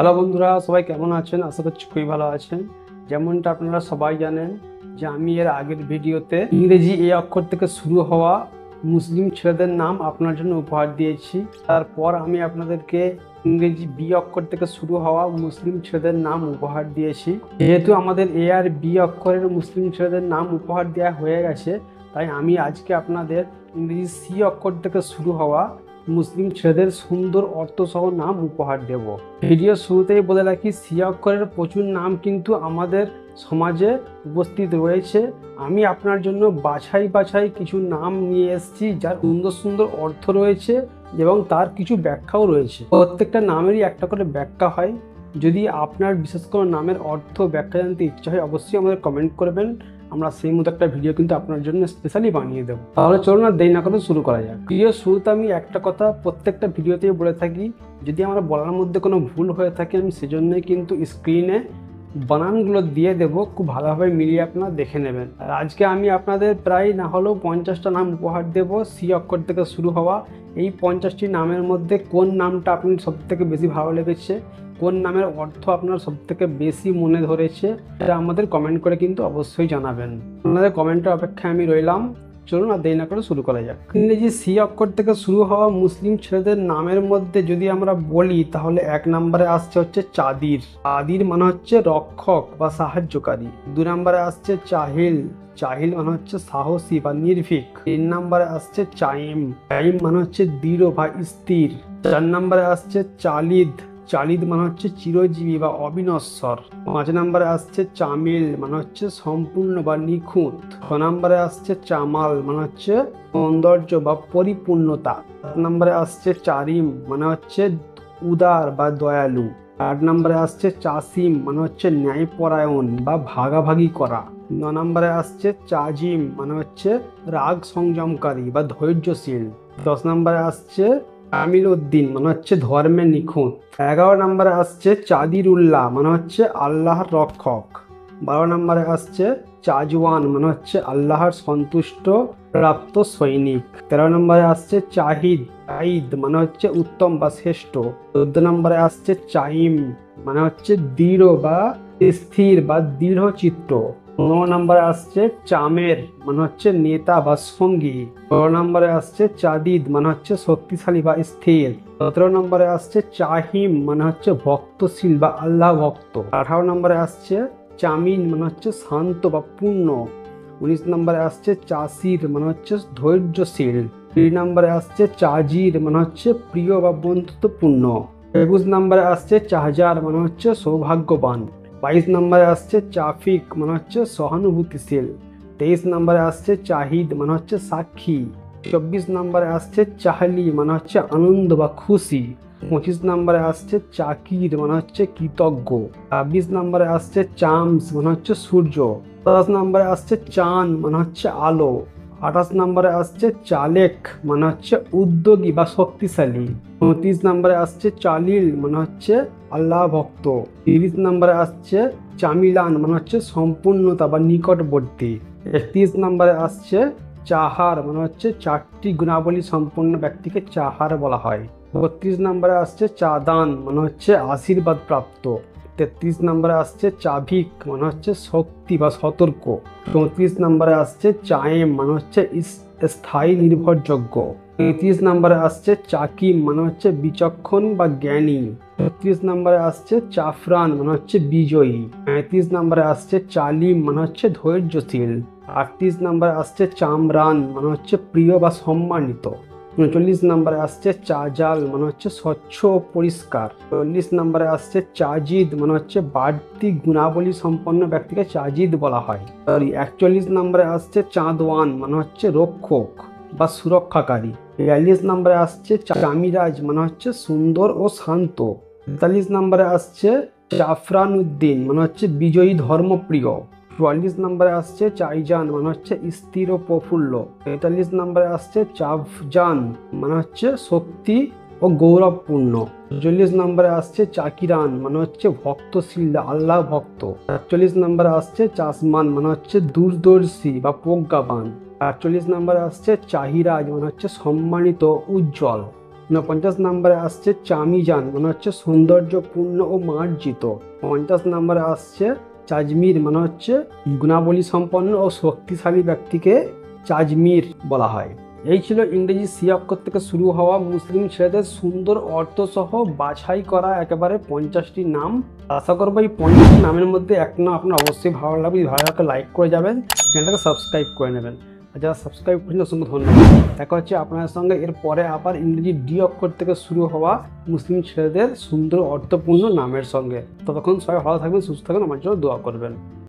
Hello বন্ধুরা, সবাই কেমন আছেন? আশা করছি খুবই ভালো আছেন। যেমনটা আপনারা সবাই জানেন যে আমি এর আগের ভিডিওতে ইংরেজি এ অক্ষর থেকে শুরু হওয়া মুসলিম ছেলেদের নাম আপনার জন্য উপহার দিয়েছি। তারপর আমি আপনাদেরকে ইংরেজি বি অক্ষর থেকে শুরু হওয়া মুসলিম ছেলেদের নাম উপহার দিয়েছি। যেহেতু আমাদের এ আর বি অক্ষরের মুসলিম ছেলেদের নাম উপহার দেওয়া হয়ে গেছে, তাই আমি আজকে আপনাদের ইংরেজি সি অক্ষর থেকে শুরু হওয়া মুসলিম ছেলেদের সুন্দর অর্থসহ নাম উপহার দেব। ভিডিও শুরুতেই বলে রাখি, সি অক্ষরের প্রচুর নাম কিন্তু আমাদের সমাজে উপস্থিত রয়েছে। আমি আপনার জন্য বাছাই কিছু নাম নিয়ে এসেছি যার সুন্দর সুন্দর অর্থ রয়েছে এবং তার কিছু ব্যাখ্যাও রয়েছে। প্রত্যেকটা নামেরই একটা করে ব্যাখ্যা হয়। যদি আপনার বিশেষ কোনো নামের অর্থ ব্যাখ্যা জানতে ইচ্ছা হয়, অবশ্যই আমাদের কমেন্ট করবেন। আমরা সেই মতো একটা ভিডিও কিন্তু আপনার জন্য স্পেশালি বানিয়ে দেবো। তাহলে চলুন আর দেরি না করে শুরু করা যাক। ভিডিও শুরুতে আমি একটা কথা প্রত্যেকটা ভিডিওতেই বলে থাকি, যদি আমার বলার মধ্যে কোনো ভুল হয়ে থাকে আমি সেজন্যই কিন্তু স্ক্রিনে বানানগুলো দিয়ে দেব, খুব ভালোভাবে মিলিয়ে আপনারা দেখে নেবেন। আর আজকে আমি আপনাদের প্রায় না হলেও 50টা নাম উপহার দেব সি অক্ষর থেকে শুরু হওয়া। এই 50টি নামের মধ্যে কোন নামটা আপনার সবথেকে বেশি ভালো লেগেছে, কোন নামের অর্থ আপনার সবথেকে বেশি মনে ধরেছে, এটা আমাদের কমেন্ট করে কিন্তু অবশ্যই জানাবেন। আপনাদের কমেন্টের অপেক্ষায় আমি রইলাম। চলুন আর দেরি না করে শুরু করা যাক। ইংরেজি সি অক্ষর থেকে শুরু হওয়া মুসলিম ছেলেদের নামের মধ্যে যদি আমরা বলি, তাহলে 1 নম্বরে আসছে হচ্ছে চাদির। চাদির মানে হচ্ছে রক্ষক বা সাহায্যকারী। 2 নম্বরে আসছে চাহিল। চাহিল মানে হচ্ছে সাহসী বা নির্ভীক। 3 নম্বরে আসছে চাইম। চাইম মানে হচ্ছে দৃঢ় বা স্থির। 4 নম্বরে আসছে চালিদ। চালিদ মানে হচ্ছে চিরজীবী বা অবিনশ্বর। 5 নম্বরে আসছে চামিল মানে হচ্ছে সম্পূর্ণ বা নিখুঁত। 6 নম্বরে আসছে চামাল মানে হচ্ছে সৌন্দর্য বা পরিপূর্ণতা। 7 নম্বরে আসছে চারিম মানে হচ্ছে উদার বা দয়ালু। 8 নম্বরে আসছে চাসিম মানে হচ্ছে ন্যায়পরায়ণ বা ভাগাভাগি করা। 9 নম্বরে আসছে চাজিম মানে হচ্ছে রাগ সংযমকারী বা ধৈর্যশীল। 10 নম্বরে আসছে আমিল উদ্দিন মানে হচ্ছে ধর্মে নিখুঁত। 11 নম্বরে আসছে চাদির উল্লাহ মানে হচ্ছে আল্লাহর রক্ষক। 12 নম্বরে আসছে চাজওয়ান মানে হচ্ছে আল্লাহর সন্তুষ্ট প্রাপ্ত সৈনিক। 13 নম্বরে আসছে চাহিদ। চাহিদ মানে হচ্ছে উত্তম বা শ্রেষ্ঠ। 14 নম্বরে আসছে চাইম মানে হচ্ছে দৃঢ় বা স্থির বা দৃঢ় চিত্ত। 15 নম্বরে আসছে চামের মানে হচ্ছে নেতা বা সঙ্গী। 16 নম্বরে আসছে চাদিদ মানে হচ্ছে শক্তিশালী বা স্থির। 17 নম্বরে আসছে চাহিম মানে হচ্ছে ভক্তশীল বা আল্লাহ ভক্ত। 18 নম্বরে আসছে চামিন মানে হচ্ছে শান্ত বা পূর্ণ। 19 নম্বরে আসছে চাষির মানে হচ্ছে ধৈর্যশীল। 20 নম্বরে আসছে চাজির মানে হচ্ছে প্রিয় বা বন্ধুত্বপূর্ণ। 21 নম্বরে আসছে চাহজার মানে হচ্ছে সৌভাগ্যবান। 22 নম্বরে আসছে চাফিক মানে হচ্ছে সহানুভূতিশীল। 23 নম্বরে আসছে চাহিদ মানে হচ্ছে সাক্ষী। 24 নম্বরে আসছে চাহলি মানে হচ্ছে আনন্দ বা খুশি। 25 নম্বরে আসছে চাকির মানে হচ্ছে কৃতজ্ঞ। 26 নম্বরে আসছে চামস মানে হচ্ছে সূর্য। 27 নম্বরে আসছে চান মানে হচ্ছে আলো। 28 নম্বরে আসছে চালেক মানে হচ্ছে উদ্যোগী বা শক্তিশালী। 29 নম্বরে আসছে চালিল মানে হচ্ছে আল্লাহ ভক্ত। 30 নম্বরে আসছে চামিলান মানে হচ্ছে সম্পূর্ণতা বা নিকটবর্তী। 31 নম্বরে আসছে চাহার মানে হচ্ছে 4টি গুণাবলী সম্পন্ন ব্যক্তিকে চাহার বলা হয়। 32 নম্বরে আসছে চাদান মানে হচ্ছে আশীর্বাদ প্রাপ্ত। 33 নম্বরে আসছে চাভিক মানে হচ্ছে শক্তি বা সতর্ক। 34 নম্বরে আসছে চায়েম মানে হচ্ছে স্থায়ী নির্ভরযোগ্য। 33 নম্বরে আসছে চাকিম মানে হচ্ছে বিচক্ষণ বা জ্ঞানী। 36 নম্বরে আসছে চাফরান মানে হচ্ছে বিজয়ী। 35 নম্বরে আসছে চালিম মানে হচ্ছে ধৈর্যশীল। 38 নম্বরে আসছে চামরান মানে হচ্ছে প্রিয় বা সম্মানিত। 39 নম্বরে আসছে চাজাল মানে হচ্ছে স্বচ্ছ ও পরিষ্কার। 40 নম্বরে আসছে চাজিদ মানে হচ্ছে বাড়তি গুণাবলী সম্পন্ন ব্যক্তিকে চাজিদ বলা হয়। 41 নম্বরে আসছে চাঁদওয়ান মানে হচ্ছে রক্ষক বা সুরক্ষাকারী। 42 নম্বরে আসছে চামিরাজ মানে হচ্ছে সুন্দর ও শান্ত। 43 নম্বরে আসছে জাফরান উদ্দিন মানে হচ্ছে বিজয়ী ধর্মপ্রিয়। 44 নম্বরে আসছে চাইজান মানে হচ্ছে স্থির ও প্রফুল্ল। 43 নম্বরে আসছে চাফজান মানে হচ্ছে শক্তি ও গৌরবপূর্ণ। 40 নম্বরে আসছে চাকিরান মানে হচ্ছে ভক্তশীল আল্লাহ ভক্ত। 41 নম্বরে আসছে চাষমান মানে হচ্ছে দূরদর্শী বা প্রজ্ঞাবান। 48 নম্বরে আসছে চাহিরাজ মানে হচ্ছে সম্মানিত উজ্জ্বল। 49 নম্বরে আসছে চামিজান, মানে হচ্ছে সৌন্দর্যপূর্ণ ও মার্জিত। 50 নম্বরে আসছে চাজমির, মানে হচ্ছে গুণাবলী সম্পন্ন ও শক্তিশালী ব্যক্তিকে চাজমির বলা হয়। এই ছিল ইংরেজি সি অক্ষর থেকে শুরু হওয়া মুসলিম ছেলেদের সুন্দর অর্থসহ বাছাই করা একেবারে 50টি নাম। আশা করবো এই 50টি নামের মধ্যে এক নাম আপনার অবশ্যই ভালো লাগবে। ভালো লাগলে লাইক করে যাবেন, চ্যানেলটাকে সাবস্ক্রাইব করে নেবেন। আর যারা সাবস্ক্রাইব করেছেন অসংখ্য ধন্যবাদ। দেখা হচ্ছে আপনাদের সঙ্গে এর পরে আবার ইংরেজি ডি অক্ষর থেকে শুরু হওয়া মুসলিম ছেলেদের সুন্দর অর্থপূর্ণ নামের সঙ্গে। ততক্ষণ সবাই ভালো থাকবেন, সুস্থ থাকবেন, আমার জন্য দোয়া করবেন।